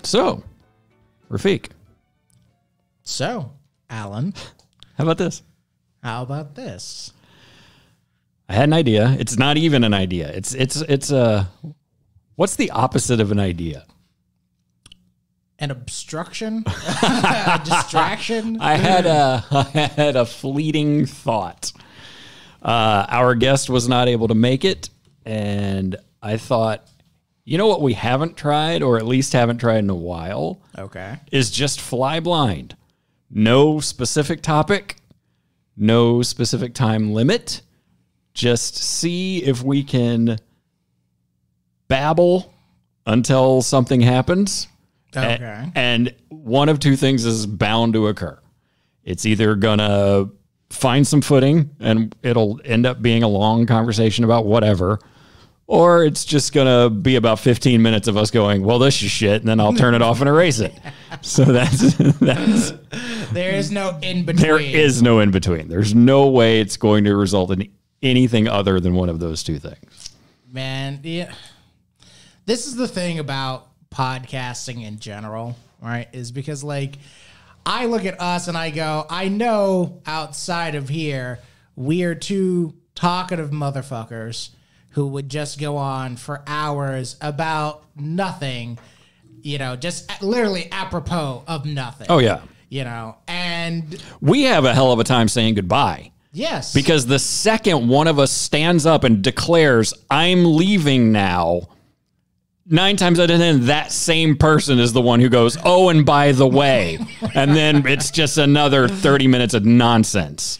So, Rafiq. So, Allan. How about this? How about this? I had an idea. It's not even an idea. It's a, what's the opposite of an idea? An obstruction? A distraction? I had a fleeting thought. Our guest was not able to make it, and I thought, you know what we haven't tried, or at least haven't tried in a while? Okay. Is just fly blind. No specific topic, no specific time limit. Just see if we can babble until something happens. Okay. And one of two things is bound to occur. It's either going to find some footing and it'll end up being a long conversation about whatever, or it's just going to be about 15 minutes of us going, well, this is shit, and then I'll turn it off and erase it. So that's there is no in between. There is no in between. There's no way it's going to result in anything other than one of those two things. Man, yeah. This is the thing about podcasting in general, right? Is because, like, I look at us and I go, I know outside of here, we are two talkative motherfuckers who would just go on for hours about nothing, you know, just literally apropos of nothing. Oh, yeah. You know, and we have a hell of a time saying goodbye. Yes. Because the second one of us stands up and declares, I'm leaving now, 9 times out of 10, that same person is the one who goes, oh, and by the way. And then it's just another 30 minutes of nonsense.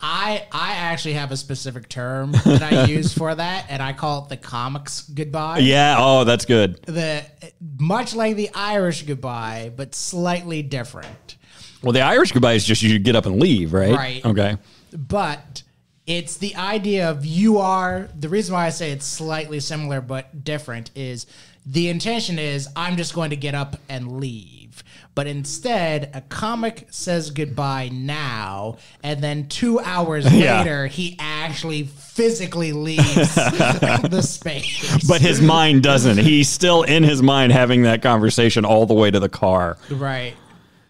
I actually have a specific term that I use for that, and I call it the comics goodbye. Yeah, oh, that's good. Much like the Irish goodbye, but slightly different. Well, the Irish goodbye is just you get up and leave, right? Right. Okay. But it's the idea of the reason why I say it's slightly similar but different is the intention is I'm just going to get up and leave. But instead, a comic says goodbye now, and then 2 hours later, he actually physically leaves the space. But his mind doesn't. He's still in his mind having that conversation all the way to the car. Right.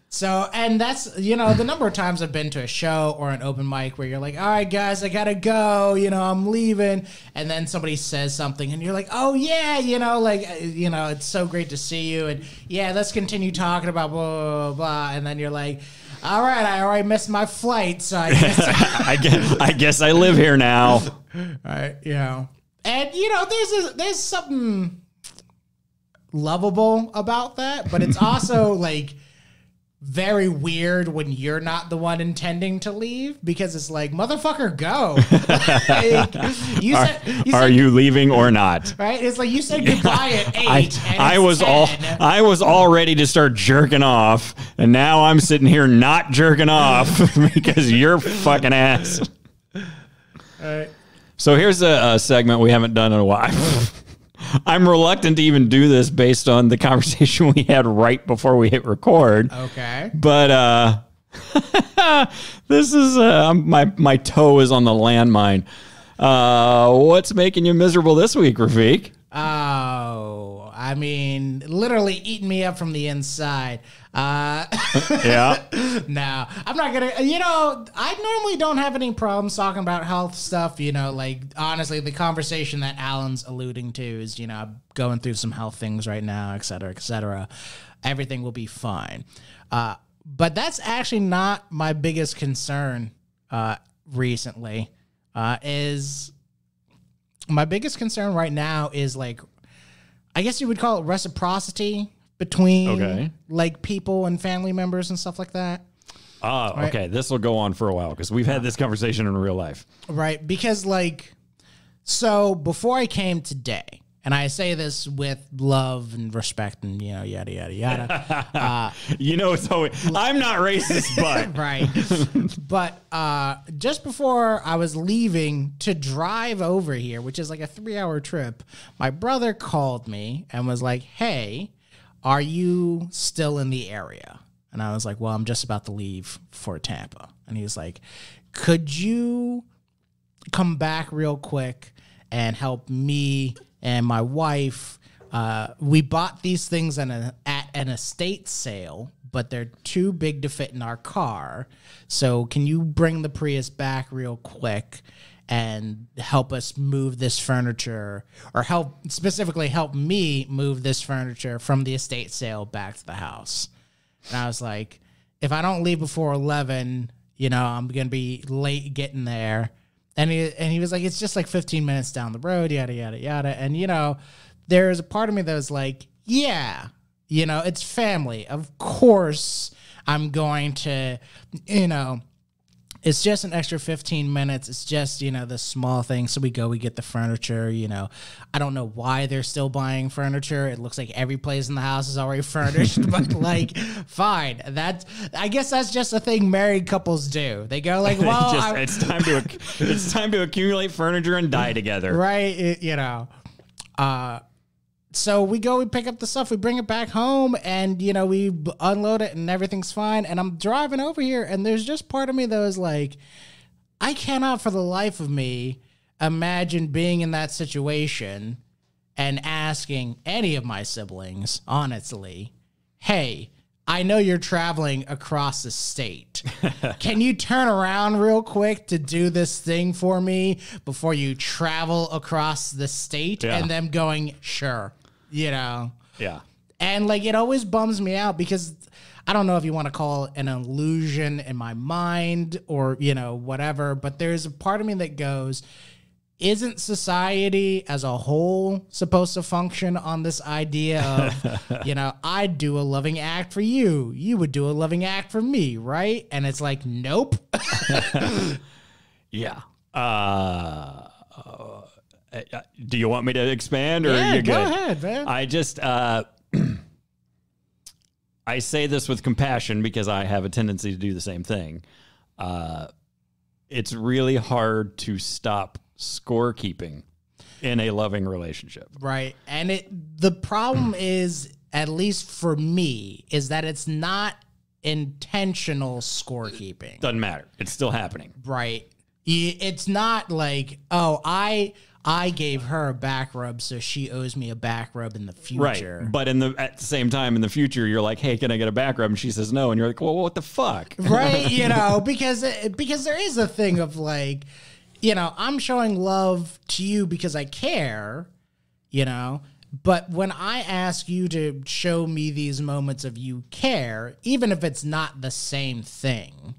So, and that's, you know, the number of times I've been to a show or an open mic where you're like, all right, guys, I gotta go, you know, I'm leaving. And then somebody says something and you're like, oh, yeah, you know, like, you know, it's so great to see you. And yeah, let's continue talking about blah, blah, blah, blah. And then you're like, all right, I already missed my flight. So I guess I guess I live here now. All right, you know. And, you know, there's something lovable about that, but it's also like, very weird when you're not the one intending to leave because it's like, motherfucker, go. Like, are you leaving or not? Right? It's like you said goodbye at 8. I was all ready to start jerking off, and now I'm sitting here not jerking off because you're fucking ass. All right. So here's a segment we haven't done in a while. I'm reluctant to even do this based on the conversation we had right before we hit record. Okay. But this is my toe is on the landmine. What's making you miserable this week, Rafiq? Oh, I mean, literally eating me up from the inside. Yeah. No, I'm not gonna, you know, I normally don't have any problems talking about health stuff, you know, like, honestly, the conversation that Allan's alluding to is, you know, I'm going through some health things right now, et cetera, et cetera. Everything will be fine. But that's actually not my biggest concern recently. My biggest concern right now is, like, I guess you would call it reciprocity between like people and family members and stuff like that. Right? Okay. This will go on for a while because we've had this conversation in real life. Right. Because, like, so before I came today, and I say this with love and respect and, you know, yada, yada, yada. You know, so I'm not racist, but. Right. But just before I was leaving to drive over here, which is like a 3-hour trip, my brother called me and was like, hey, are you still in the area? And I was like, well, I'm just about to leave for Tampa. And he was like, could you come back real quick and help me and my wife? We bought these things at an estate sale, but they're too big to fit in our car. So can you bring the Prius back real quick and help us move this furniture, or specifically help me move this furniture from the estate sale back to the house? And I was like, if I don't leave before 11, I'm going to be late getting there. And he was like, it's just like 15 minutes down the road, yada, yada, yada. And, there's a part of me that was like, yeah, it's family. Of course I'm going to, it's just an extra 15 minutes. It's just, the small thing. So we get the furniture, I don't know why they're still buying furniture. It looks like every place in the house is already furnished, but like, fine. I guess that's just a thing married couples do. They go like, well, it's time to accumulate furniture and die together. Right. So we pick up the stuff, we bring it back home, and, we unload it and everything's fine. And I'm driving over here, and there's just part of me that was like, I cannot for the life of me imagine being in that situation and asking any of my siblings, honestly, hey, I know you're traveling across the state. Can you turn around real quick to do this thing for me before you travel across the state? Yeah. And them going, sure. Yeah. And like, it always bums me out because I don't know if you want to call it an illusion in my mind or, whatever, but there's a part of me that goes, isn't society as a whole supposed to function on this idea of, I'd do a loving act for you. You would do a loving act for me, right? And it's like, nope. Yeah. Do you want me to expand, or are you good? Go ahead, man. I just, I say this with compassion because I have a tendency to do the same thing. It's really hard to stop scorekeeping in a loving relationship. Right. And the problem is, at least for me, is that it's not intentional scorekeeping. Doesn't matter. It's still happening. Right. It's not like, oh, I gave her a back rub, so she owes me a back rub in the future. Right. But at the same time, in the future, you're like, hey, can I get a back rub? And she says no. And you're like, well, what the fuck? Right. Because there is a thing of like, I'm showing love to you because I care, but when I ask you to show me these moments of you care, even if it's not the same thing,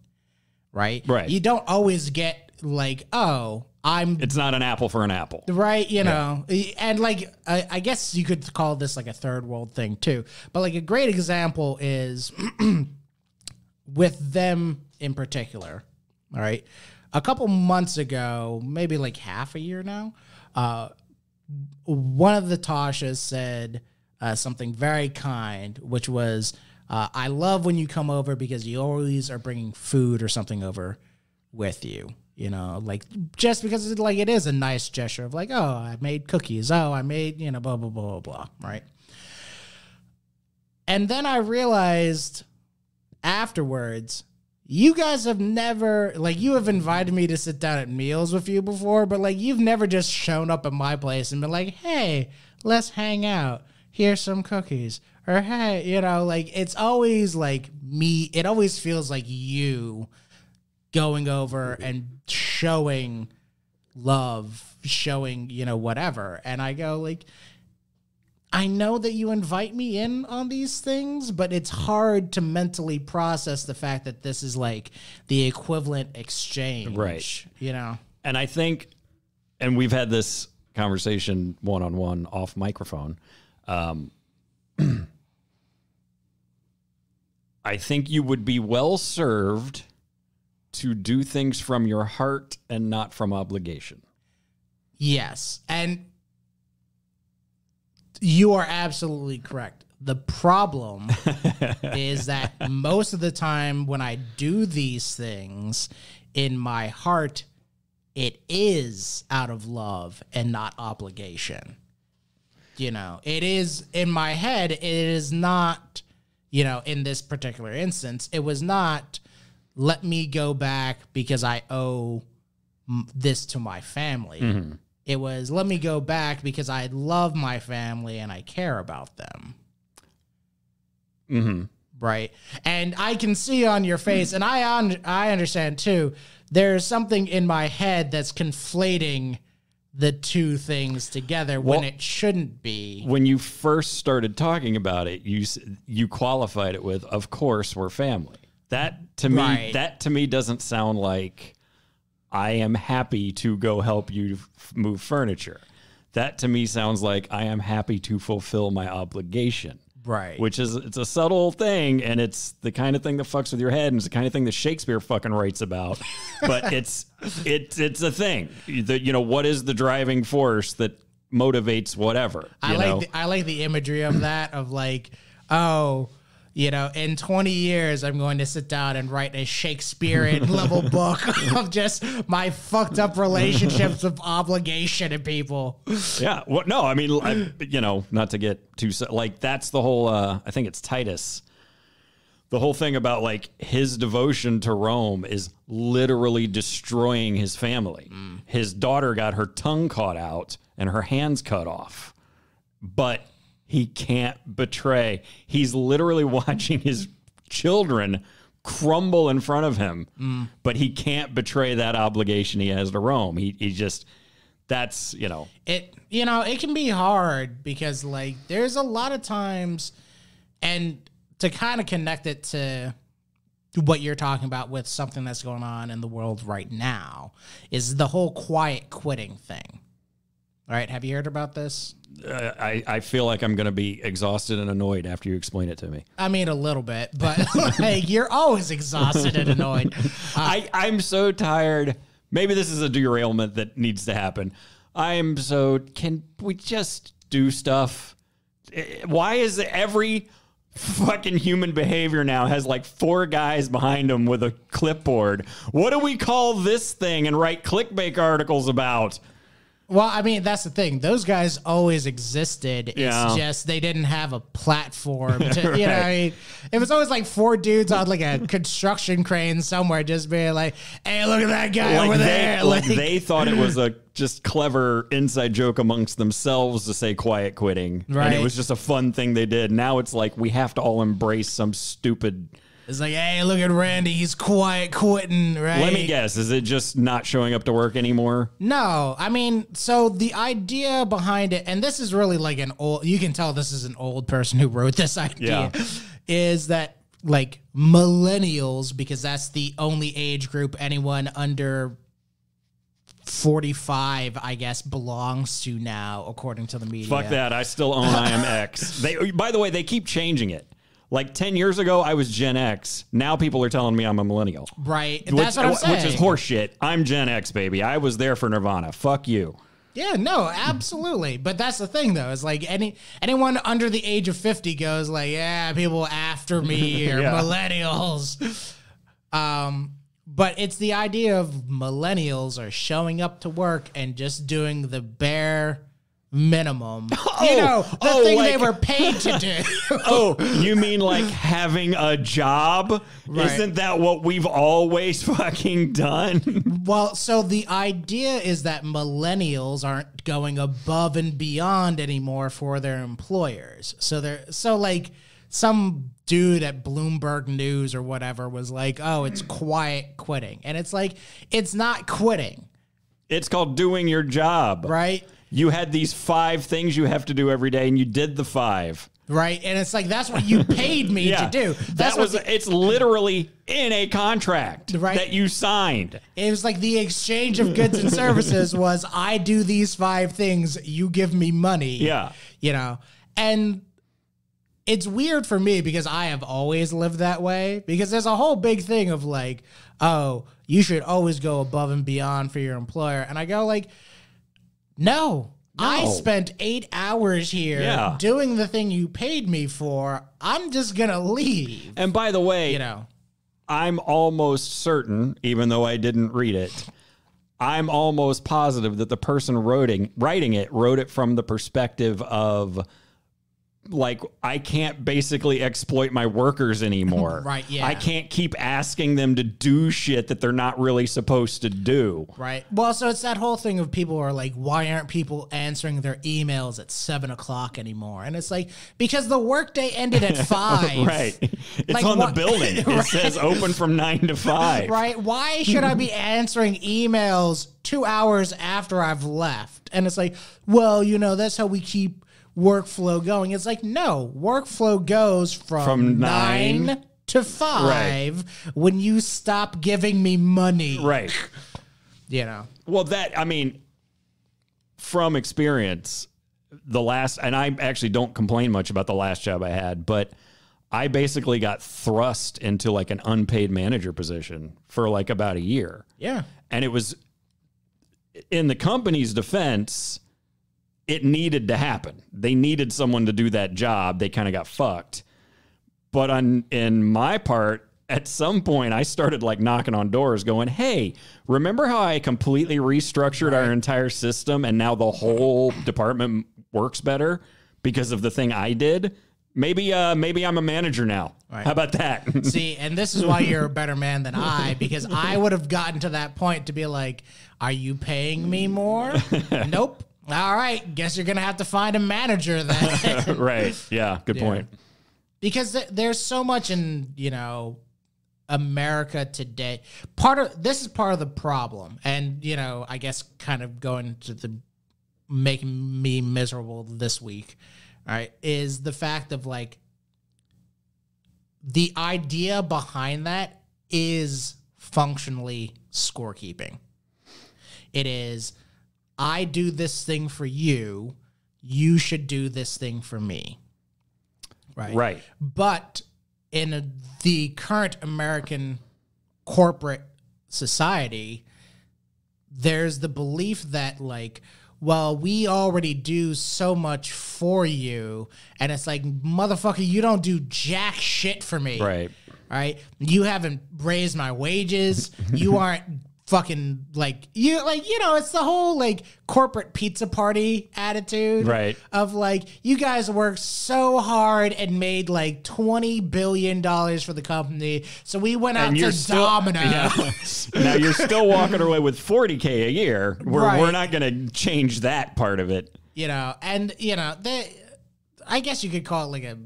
right? Right. You don't always get like, oh, it's not an apple for an apple. Right, and like, I guess you could call this like a third world thing too. But like a great example is with them in particular, all right? A couple months ago, maybe like half a year now, one of the Tashas said something very kind, which was, I love when you come over because you always are bringing food or something over with you. Like just because it is a nice gesture of like, oh, I made cookies. Oh, I made, blah, blah, blah, blah, blah. Right. And then I realized afterwards, you guys have never, like, you have invited me to sit down at meals with you before, but like, you've never just shown up at my place and been like, hey, let's hang out. Here's some cookies. Or, hey, like, it's always like me. It always feels like you going over and showing love, showing, whatever. And I go like, I know that you invite me in on these things, but it's hard to mentally process the fact that this is like the equivalent exchange. Right. And I think, and we've had this conversation one-on-one off microphone. I think you would be well served to do things from your heart and not from obligation. Yes. And you are absolutely correct. The problem is that most of the time when I do these things in my heart, it is out of love and not obligation. It is in my head. It is not, in this particular instance, it was not, let me go back because I owe this to my family. Mm-hmm. It was, let me go back because I love my family and I care about them. Right. And I can see on your face, and I understand too, there's something in my head that's conflating the two things together when it shouldn't be. When you first started talking about it, you qualified it with, of course, we're family. That to me doesn't sound like I am happy to go help you move furniture. That to me sounds like I am happy to fulfill my obligation. Right. Which is, it's a subtle thing, and it's the kind of thing that fucks with your head, and it's the kind of thing that Shakespeare fucking writes about. But it's a thing. What is the driving force that motivates whatever? I like the imagery of that, of like, oh, in 20 years, I'm going to sit down and write a Shakespearean level book of just my fucked up relationships of obligation to people. Yeah. Well, no, I mean, not to get too, like, that's the whole, I think it's Titus. The whole thing about like his devotion to Rome is literally destroying his family. His daughter got her tongue caught out and her hands cut off, but he can't betray. He's literally watching his children crumble in front of him, but he can't betray that obligation he has to Rome. He just, that's, It can be hard because like there's a lot of times, and to kind of connect it to what you're talking about with something that's going on in the world right now, is the whole quiet quitting thing. All right, have you heard about this? I feel like I'm going to be exhausted and annoyed after you explain it to me. I mean, a little bit, but like you're always exhausted and annoyed. I'm so tired. Maybe this is a derailment that needs to happen. Can we just do stuff? Why is every fucking human behavior now has like 4 guys behind them with a clipboard? What do we call this thing and write clickbait articles about? Well, I mean, that's the thing. Those guys always existed. It's just they didn't have a platform to, Right. I mean, it was always like 4 dudes on like a construction crane somewhere just being like, hey, look at that guy over there. They thought it was a just clever inside joke amongst themselves to say quiet quitting. Right. And it was just a fun thing they did. Now it's like we have to all embrace some stupid... It's like, hey, look at Randy. He's quiet quitting, right? Let me guess. Is it just not showing up to work anymore? No. I mean, so the idea behind it, and this is really like you can tell this is an old person who wrote this idea, is that like millennials, because that's the only age group anyone under 45, I guess, belongs to now, according to the media. Fuck that. I still own IMX. By the way, they keep changing it. Like 10 years ago, I was Gen X. Now people are telling me I'm a millennial. Right. That's what I'm saying. Which is horseshit. I'm Gen X, baby. I was there for Nirvana. Fuck you. Yeah, no, absolutely. But that's the thing, though. Is like anyone under the age of 50 goes like, yeah, people after me are millennials. But it's the idea of millennials are showing up to work and just doing the bare minimum. The thing they were paid to do. You mean like having a job? Right. Isn't that what we've always fucking done? Well, so the idea is that millennials aren't going above and beyond anymore for their employers. So like some dude at Bloomberg News or whatever was like, oh, it's quiet quitting. And it's like, it's not quitting. It's called doing your job. Right? You had these 5 things you have to do every day, and you did the 5. Right, and it's like that's what you paid me to do. It's literally in a contract that you signed. It was like the exchange of goods and services was I do these 5 things, you give me money. Yeah, and it's weird for me because I have always lived that way. Because there's a whole big thing of like, oh, you should always go above and beyond for your employer, and I go like, No, I spent 8 hours here doing the thing you paid me for. I'm just going to leave. And by the way, I'm almost certain, even though I didn't read it, I'm almost positive that the person writing it wrote it from the perspective of like I can't basically exploit my workers anymore. Right, yeah. I can't keep asking them to do shit that they're not really supposed to do. Right. Well, so it's that whole thing of people are like, why aren't people answering their emails at 7:00 anymore? And it's like, because the workday ended at 5. Right. It's Like, on the what- building. It Right. says open from 9 to 5. Right. Why should I be answering emails 2 hours after I've left? And it's like, well, that's how we keep workflow going. It's like, no, workflow goes from 9 to 5 when you stop giving me money. Right. Well, from experience, and I actually don't complain much about the last job I had, but I basically got thrust into like an unpaid manager position for like about a year. Yeah. And it was, in the company's defense, it needed to happen. They needed someone to do that job. They kind of got fucked. But in my part, at some point, I started like knocking on doors going, hey, remember how I completely restructured our entire system and now the whole department works better because of the thing I did? Maybe I'm a manager now. Right. How about that? See, and this is why you're a better man than I, because I would have gotten to that point to be like, are you paying me more? Nope. All right, guess you're going to have to find a manager then. Right. Yeah, good point. Because there's so much in, America today. This is part of the problem. And, I guess kind of going to the making me miserable this week, right, is the fact of like the idea behind that is functionally scorekeeping. It is, I do this thing for you, you should do this thing for me. Right. But in the current American corporate society, there's the belief that like, well, we already do so much for you. And it's like, motherfucker, you don't do jack shit for me. Right. You haven't raised my wages. You aren't fucking it's the whole like corporate pizza party attitude, right? Of like, you guys worked so hard and made like $20 billion for the company, so we went out to Domino's. Now you're still walking away with $40K a year. We're not going to change that part of it, And I guess you could call it like a.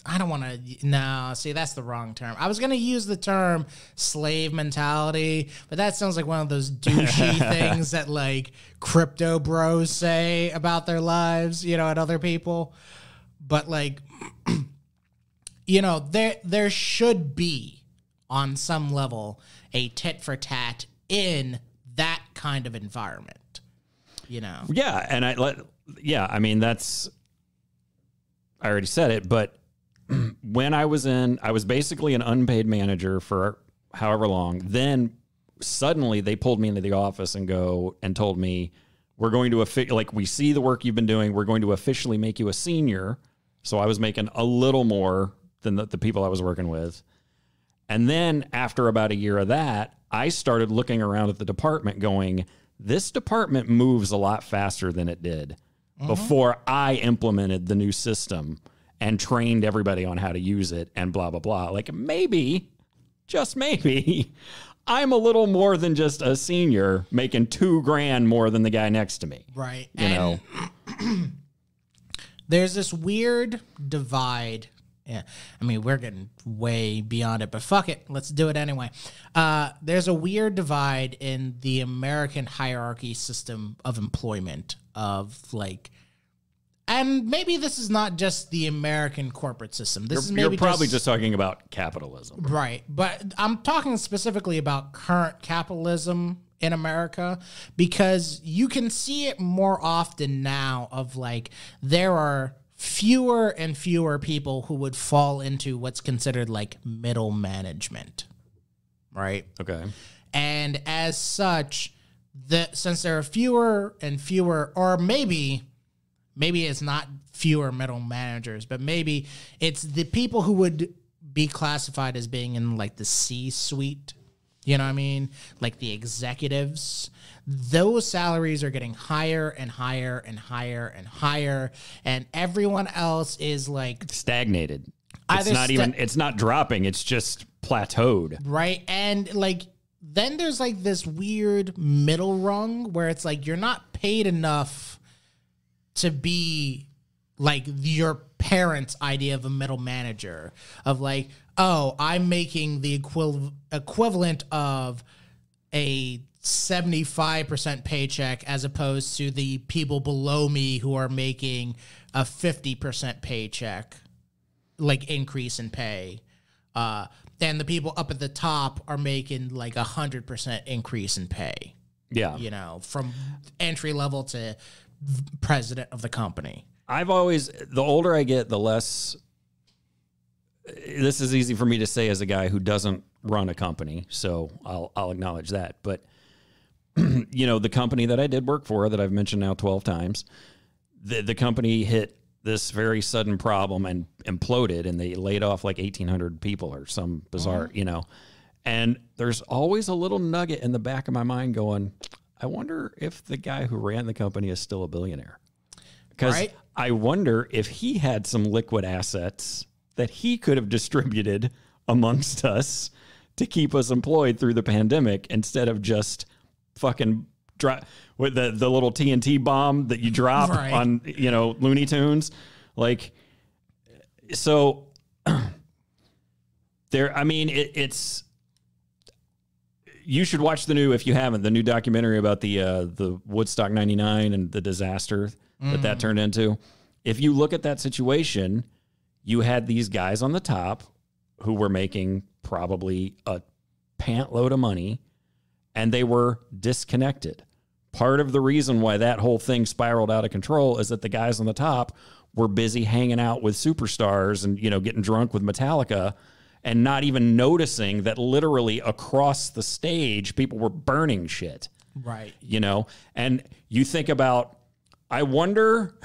I don't want to. No, see, that's the wrong term. I was going to use the term slave mentality, but that sounds like one of those douchey things that like crypto bros say about their lives, at other people. But like, there should be on some level a tit for tat in that kind of environment, Yeah, and I mean that's. I already said it, but. When I was basically an unpaid manager for however long. Then suddenly they pulled me into the office and told me, we're going to, we see the work you've been doing. We're going to officially make you a senior. So I was making a little more than the people I was working with. And then after about a year of that, I started looking around at the department going, this department moves a lot faster than it did before I implemented the new system and trained everybody on how to use it and blah, blah, blah. Like maybe, just maybe, I'm a little more than just a senior making $2,000 more than the guy next to me. Right. There's this weird divide. Yeah. I mean, we're getting way beyond it, but fuck it. Let's do it anyway. There's a weird divide in the American hierarchy system of employment of like, and maybe this is not just the American corporate system. You're probably just talking about capitalism. Right. But I'm talking specifically about current capitalism in America, because you can see it more often now of like, there are fewer and fewer people who would fall into what's considered like middle management. Right. Okay. And as such, since there are fewer and fewer, or maybe it's not fewer middle managers, but maybe it's the people who would be classified as being in like the C-suite, You know what I mean? Like the executives, those salaries are getting higher and higher and higher and higher, and everyone else is like stagnated. It's not dropping, it's just plateaued. Right. And like then there's like this weird middle rung where it's like you're not paid enough to be like your parents' idea of a middle manager of like, oh, I'm making the equivalent of a 75% paycheck as opposed to the people below me who are making a 50% paycheck, like increase in pay. And the people up at the top are making like 100% increase in pay. Yeah. You know, from entry level to president of the company. The older I get, the less, this is easy for me to say as a guy who doesn't run a company, so I'll acknowledge that. But, you know, the company that I did work for that I've mentioned now 12 times, the company hit this very sudden problem and imploded, and they laid off like 1,800 people or some bizarre, you know. And there's always a little nugget in the back of my mind going, I wonder if the guy who ran the company is still a billionaire. Because I wonder if he had some liquid assets that he could have distributed amongst us to keep us employed through the pandemic instead of just fucking with the little TNT bomb that you drop on, you know, Looney Tunes. Like, so there, I mean, it's, you should watch if you haven't, the new documentary about the Woodstock 99 and the disaster that turned into. If you look at that situation, you had these guys on the top who were making probably a pant load of money, and they were disconnected. Part of the reason why that whole thing spiraled out of control is that the guys on the top were busy hanging out with superstars and, you know, getting drunk with Metallica and not even noticing that literally across the stage, people were burning shit. Right. You know, and you think about, I wonder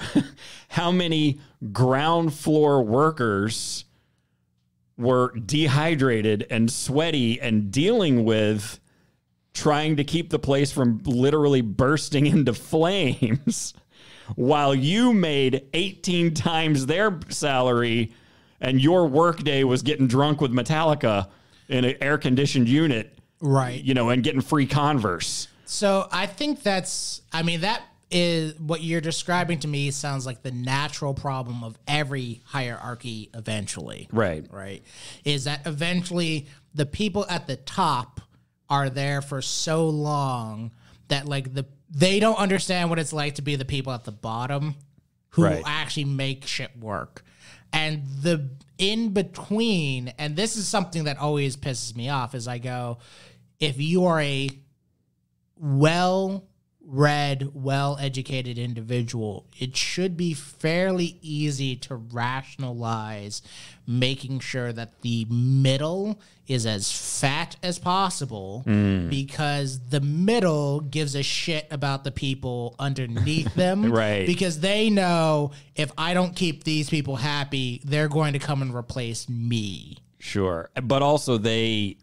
how many ground floor workers were dehydrated and sweaty and dealing with trying to keep the place from literally bursting into flames while you made 18 times their salary and your workday was getting drunk with Metallica in an air-conditioned unit. Right. You know, and getting free Converse. So I think that is what you're describing to me sounds like the natural problem of every hierarchy eventually. Right. Right. Is that eventually the people at the top are there for so long that like they don't understand what it's like to be the people at the bottom who actually make shit work. And the in between, and this is something that always pisses me off, is I go, if you are a well-read, well-educated individual, it should be fairly easy to rationalize making sure that the middle is as fat as possible because the middle gives a shit about the people underneath them. Right. Because they know if I don't keep these people happy, they're going to come and replace me. Sure. But also they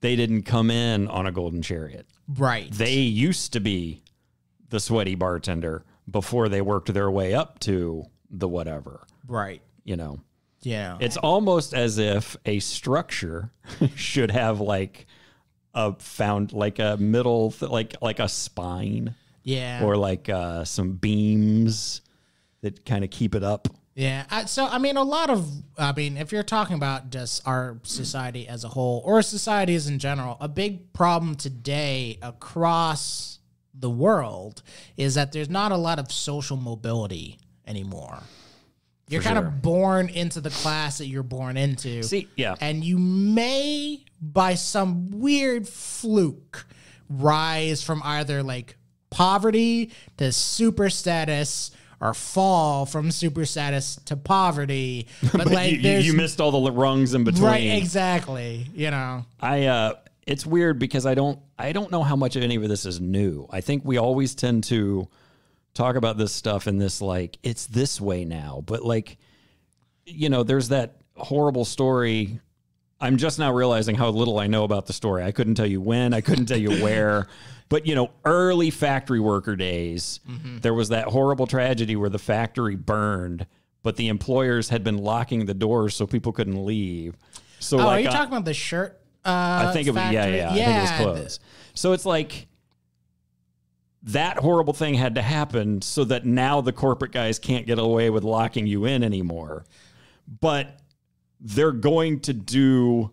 didn't come in on a golden chariot. Right. They used to be the sweaty bartender before they worked their way up to the whatever. Right. You know. Yeah. It's almost as if a structure should have like a middle, like a spine. Yeah. Or like some beams that kind of keep it up. Yeah. So, I mean, if you're talking about just our society as a whole or societies in general, a big problem today across the world is that there's not a lot of social mobility anymore. You're kind of born into the class that you're born into. See, yeah. And you may, by some weird fluke, rise from either like poverty to super status or fall from super status to poverty. But like you missed all the rungs in between. Right, exactly. You know. It's weird because I don't know how much of any of this is new. I think we always tend to talk about this stuff in this like it's this way now, but like, you know, there's that horrible story I'm just now realizing how little I know about the story. I couldn't tell you when, I couldn't tell you where, but early factory worker days, there was that horrible tragedy where the factory burned, but the employers had been locking the doors so people couldn't leave. So are you talking about the shirt? I think it was, yeah. I think it was closed. So it's like that horrible thing had to happen so that now the corporate guys can't get away with locking you in anymore. But they're going to do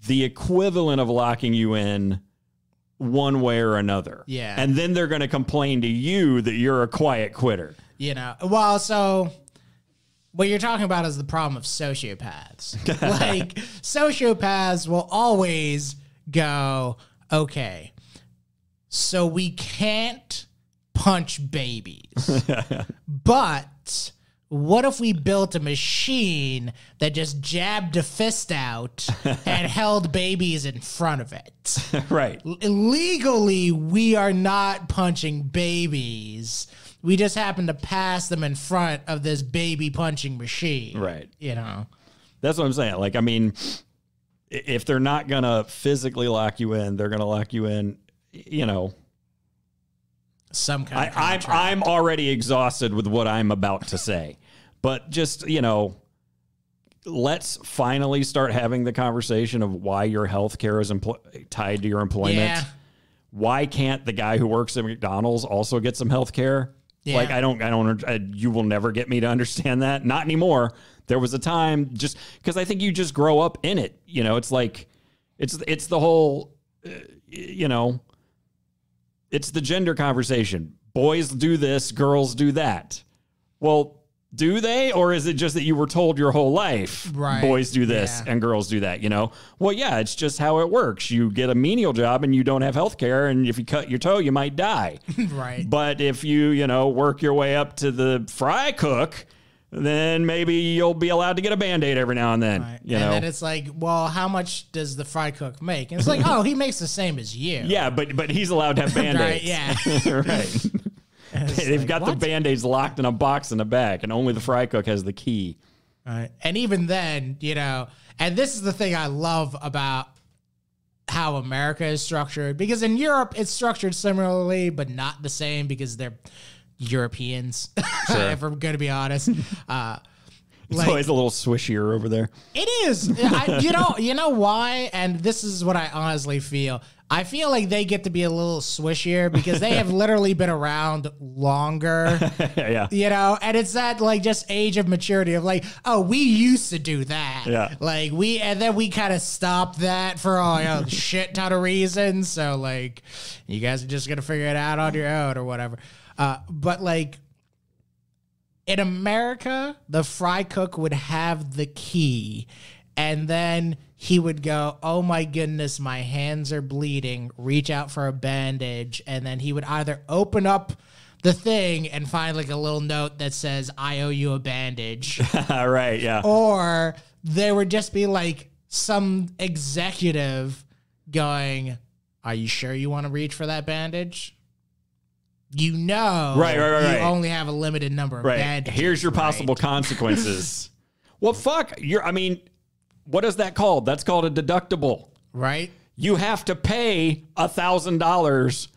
the equivalent of locking you in one way or another. Yeah. And then they're going to complain to you that you're a quiet quitter. Well, so what you're talking about is the problem of sociopaths. Like, sociopaths will always go, okay, so we can't punch babies, but what if we built a machine that just jabbed a fist out and held babies in front of it? Right. Legally, we are not punching babies. We just happen to pass them in front of this baby punching machine. Right. That's what I'm saying. Like, I mean, if they're not going to physically lock you in, they're going to lock you in, some kind of contract. I'm already exhausted with what I'm about to say, but just, let's finally start having the conversation of why your health care is tied to your employment. Yeah. Why can't the guy who works at McDonald's also get some health care? Yeah. Like, I don't, you will never get me to understand that. Not anymore. There was a time just because I think you just grow up in it. It's like, it's the whole, it's the gender conversation. Boys do this, girls do that. Well, do they? Or is it just that you were told your whole life, right, boys do this and girls do that, Well, yeah, it's just how it works. You get a menial job and you don't have health care, and if you cut your toe, you might die. Right. But if you, work your way up to the fry cook, then maybe you'll be allowed to get a Band-Aid every now and then. Right. And then it's like, well, how much does the fry cook make? And it's like, oh, he makes the same as you. Yeah, but he's allowed to have Band-Aids. Right, yeah. Right. They've got the Band-Aids locked in a box in the back, and only the fry cook has the key. Right. And even then, and this is the thing I love about how America is structured, because in Europe, it's structured similarly, but not the same because they're Europeans, sure. If we're going to be honest. It's always a little swishier over there. It is. You know why? And this is what I honestly feel. I feel like they get to be a little swishier because they have literally been around longer. Yeah. And it's that just age of maturity of oh, we used to do that. Yeah. And then we kind of stopped that for a shit ton of reasons. So you guys are just going to figure it out on your own or whatever. But in America, the fry cook would have the key, and then he would go, oh my goodness, my hands are bleeding, reach out for a bandage, and then he would either open up the thing and find a little note that says, I owe you a bandage. Right, yeah. Or there would just be some executive going, are you sure you want to reach for that bandage? Right. You only have a limited number of bandages. Here's your possible consequences. Well, fuck. What is that called? That's called a deductible. Right. You have to pay $1,000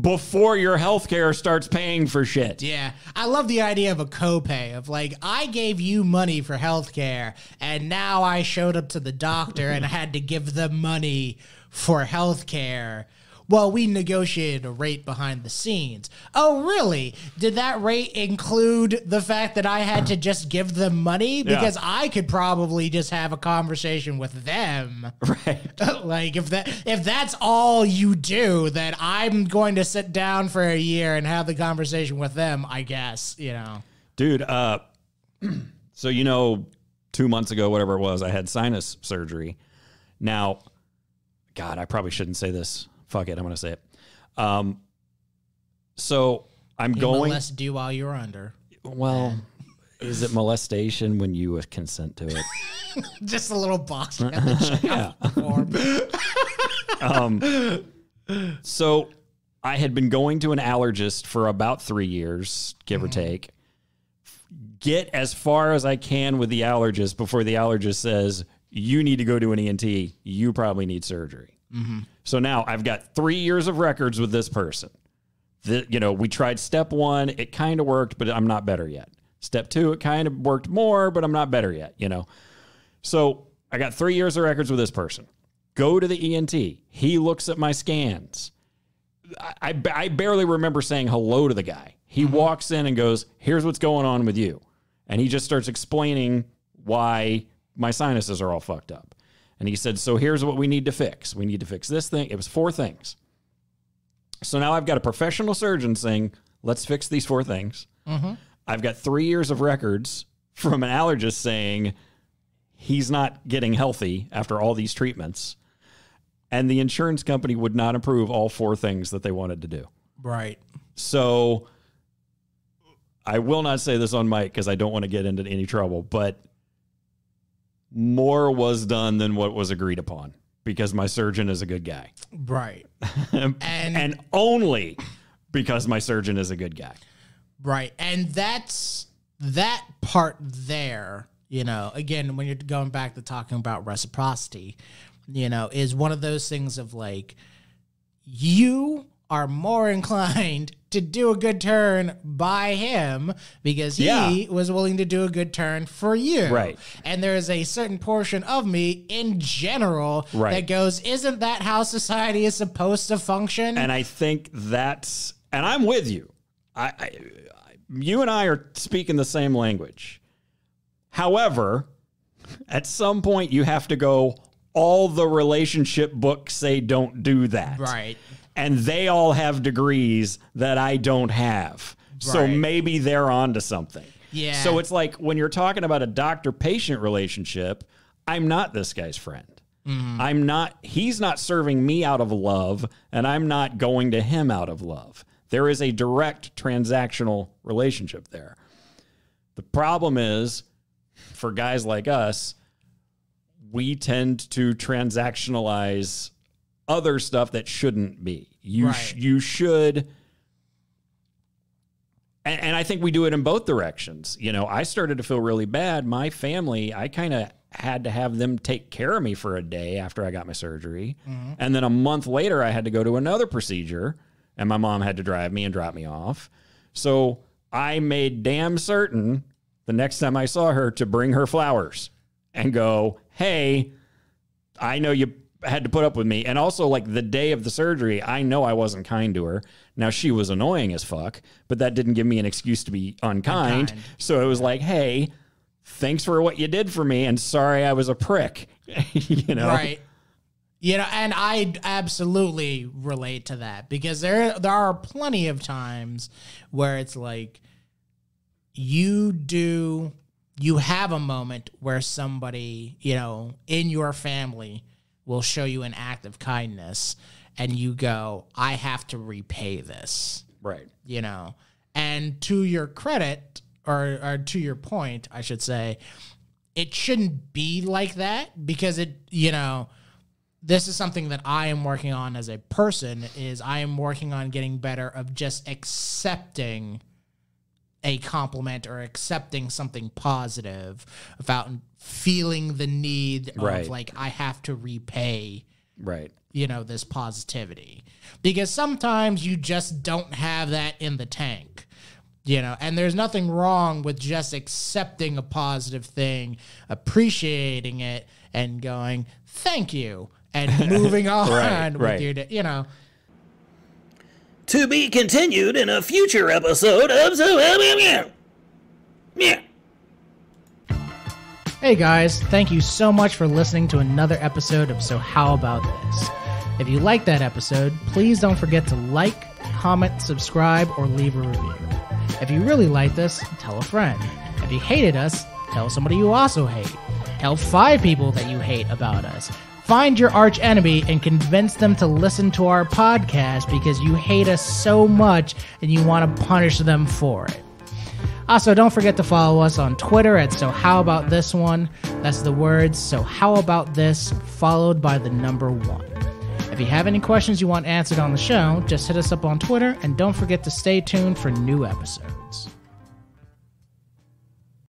before your healthcare starts paying for shit. Yeah. I love the idea of a copay of I gave you money for healthcare, and now I showed up to the doctor and I had to give them money for healthcare. Well, we negotiated a rate behind the scenes. Oh, really? Did that rate include the fact that I had to just give them money? Because I could probably just have a conversation with them. Right. If that's all you do, then I'm going to sit down for a year and have the conversation with them, I guess, Dude, so 2 months ago, whatever it was, I had sinus surgery. Now, God, I probably shouldn't say this. Fuck it, I'm going to say it. So I'm going... molest you while you're under. Well, is it molestation when you consent to it? Just a little box. Yeah. So I had been going to an allergist for about 3 years, give or take. Get as far as I can with the allergist before the allergist says, you need to go to an ENT. You probably need surgery. So now I've got 3 years of records with this person. We tried step 1. It kind of worked, but I'm not better yet. Step 2, it kind of worked more, but I'm not better yet, So I got 3 years of records with this person. Go to the ENT. He looks at my scans. I barely remember saying hello to the guy. He walks in and goes, here's what's going on with you. And he just starts explaining why my sinuses are all fucked up. And he said, so here's what we need to fix. We need to fix this thing. It was 4 things. So now I've got a professional surgeon saying, let's fix these 4 things. I've got 3 years of records from an allergist saying he's not getting healthy after all these treatments. And the insurance company would not approve all 4 things that they wanted to do. Right. So I will not say this on mic because I don't want to get into any trouble, but more was done than what was agreed upon because my surgeon is a good guy. Right. and only because my surgeon is a good guy. Right. And that's that part there, again, when you're going back to talking about reciprocity, is one of those things of like, you are more inclined to do a good turn by him because he was willing to do a good turn for you. Right. And there is a certain portion of me in general that goes, isn't that how society is supposed to function? And I think and I'm with you. You and I are speaking the same language. However, at some point you have to go, all the relationship books say don't do that. Right. And they all have degrees that I don't have. Right. So maybe they're onto something. Yeah. So it's like when you're talking about a doctor-patient relationship, I'm not this guy's friend. He's not serving me out of love, and I'm not going to him out of love. There is a direct transactional relationship there. The problem is, for guys like us, we tend to transactionalize other stuff that shouldn't be. You should, and I think we do it in both directions. I started to feel really bad. My family, I kind of had to have them take care of me for a day after I got my surgery. And then a month later, I had to go to another procedure, and my mom had to drive me and drop me off. So I made damn certain the next time I saw her to bring her flowers and go, hey, I know you had to put up with me. And also, like, the day of the surgery, I know I wasn't kind to her. Now, she was annoying as fuck, but that didn't give me an excuse to be unkind. So it was like, hey, thanks for what you did for me, and sorry I was a prick. Right. And I absolutely relate to that because there are plenty of times where it's like you have a moment where somebody, in your family will show you an act of kindness and you go, I have to repay this. Right. And to your credit, or to your point, I should say, it shouldn't be like that because this is something that I am working on as a person, is I am working on getting better of just accepting a compliment or accepting something positive without feeling the need of like, I have to repay, this positivity. Because sometimes you just don't have that in the tank. And there's nothing wrong with just accepting a positive thing, appreciating it, and going, thank you, and moving on with your day, To be continued in a future episode of Hey guys, thank you so much for listening to another episode of So How About This? If you liked that episode, please don't forget to like, comment, subscribe, or leave a review. If you really liked us, tell a friend. If you hated us, tell somebody you also hate. Tell 5 people that you hate about us. Find your arch enemy and convince them to listen to our podcast because you hate us so much and you want to punish them for it. Also, don't forget to follow us on Twitter at So How About This One. That's the words So How About This followed by the number 1. If you have any questions you want answered on the show, just hit us up on Twitter and don't forget to stay tuned for new episodes.